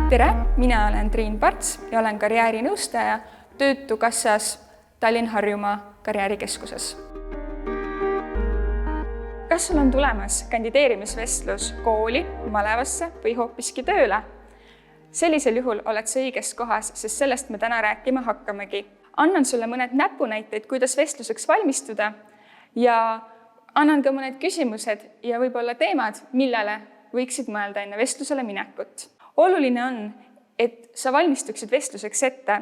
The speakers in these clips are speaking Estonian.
Tere, mina olen Triin Parts ja olen karjäärinõustaja Töötukassas Tallinn-Harjumaa karjäärikeskuses. Kas sul on tulemas kandideerimisvestlus kooli, malevasse või hoopiski tööle? Sellisel juhul oled sa õiges kohas, sest sellest me täna rääkima hakkamegi. Annan sulle mõned näpunäiteid, kuidas vestluseks valmistuda ja annan ka mõned küsimused ja võib-olla teemad, millele võiksid mõelda enne vestlusele minekut. Oluline on, et sa valmistuksid vestluseks ette,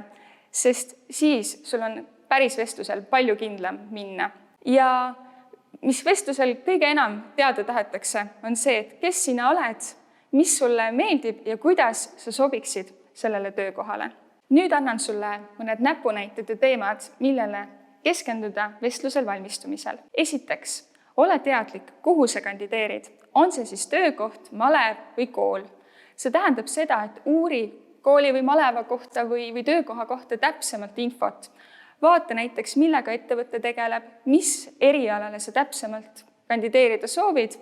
sest siis sul on päris vestlusel palju kindlam minna. Ja mis vestlusel kõige enam teada tahetakse, on see, et kes sina oled, mis sulle meeldib ja kuidas sa sobiksid sellele töökohale. Nüüd annan sulle mõned näpunäited ja teemad, millele keskenduda vestlusel valmistumisel. Esiteks, ole teadlik, kuhu sa kandideerid. On see siis töökoht, malev või kool. See tähendab seda, et uuri kooli või maleva kohta või töökoha kohta täpsemalt infot. Vaata näiteks, millega ettevõte tegeleb, mis erialale sa täpsemalt kandideerida soovid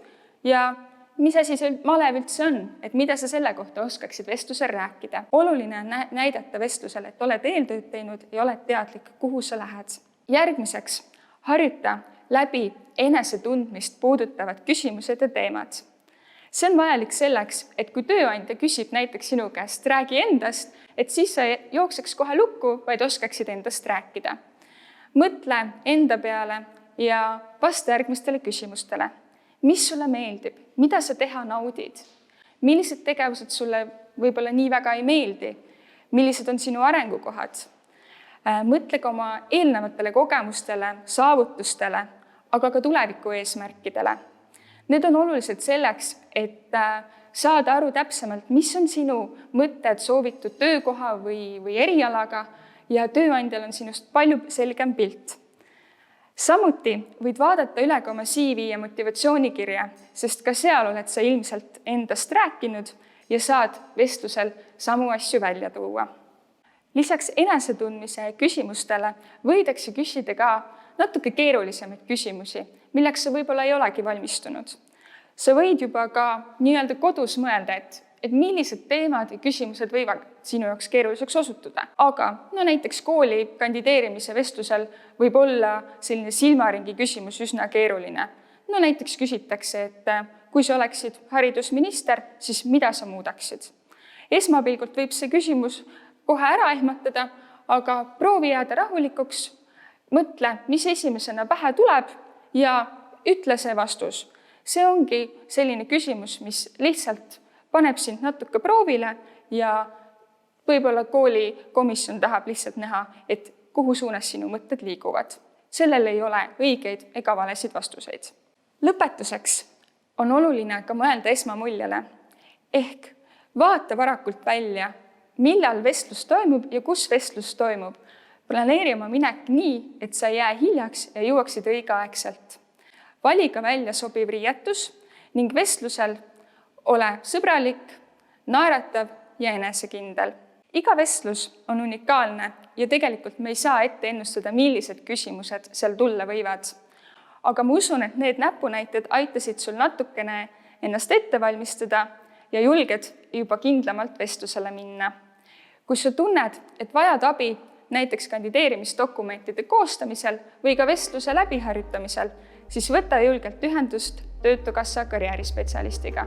ja mis asi see malev üldse on, et mida sa selle kohta oskaksid vestlusel rääkida. Oluline on näidata vestlusel, et oled eeltööd teinud ja oled teadlik, kuhu sa lähed. Järgmiseks, harjuta läbi enesetundmist puudutavad küsimused ja teemad. See on vajalik selleks, et kui tööandja küsib näiteks sinu käest, räägi endast, et siis sa jookseks kohe lukku, vaid oskaksid endast rääkida. Mõtle enda peale ja vasta järgmistele küsimustele. Mis sulle meeldib? Mida sa teha naudid? Millised tegevused sulle võib-olla nii väga ei meeldi? Millised on sinu arengukohad? Mõtle ka oma eelnevatele kogemustele, saavutustele, aga ka tuleviku eesmärkidele. Need on olulised selleks, et saada aru täpsemalt, mis on sinu mõtted soovitud töökoha või erialaga ja tööandjal on sinust palju selgem pilt. Samuti võid vaadata üle ka oma CV ja motivatsioonikirja, sest ka seal oled sa ilmselt endast rääkinud ja saad vestlusel samu asju välja tuua. Lisaks enesetundmise küsimustele võidakse küsida ka natuke keerulisemaid küsimusi, milleks sa võib-olla ei olegi valmistunud. Sa võid juba ka nii-öelda kodus mõelda, et millised teemad ja küsimused võivad sinu jaoks keeruliseks osutuda. Aga näiteks kooli kandideerimise vestlusel võib olla selline silmaringi küsimus üsna keeruline. Näiteks küsitakse, et kui sa oleksid haridusminister, siis mida sa muudaksid? Esmapilgult võib see küsimus kohe ära ehmatada, aga proovi jääda rahulikuks, mõtle, mis esimesena pähe tuleb ja ütle see vastus. See ongi selline küsimus, mis lihtsalt paneb sind natuke proovile ja võib-olla koolikomisjon tahab lihtsalt näha, et kuhu suunas sinu mõtted liiguvad. Sellel ei ole õigeid ega valesid vastuseid. Lõpetuseks on oluline ka mõelda esmamuljele. Ehk vaata varakult välja, millal vestlus toimub ja kus vestlus toimub. Planeeri oma minek nii, et sa ei jää hiljaks ja jõuaksid õigeaegselt. Vali ka välja sobiv riietus ning vestlusel ole sõbralik, naeratav ja enesekindel. Iga vestlus on unikaalne ja tegelikult me ei saa ette ennustada, millised küsimused seal tulla võivad. Aga ma usun, et need näpunäited aitasid sul natukene ennast ette valmistada ja julged juba kindlamalt vestlusele minna. Kui sa tunned, et vajad abi näiteks kandideerimisdokumentide koostamisel või ka vestluse läbiharjutamisel, siis võta julgelt ühendust Töötukassa karjäärispetsialistiga.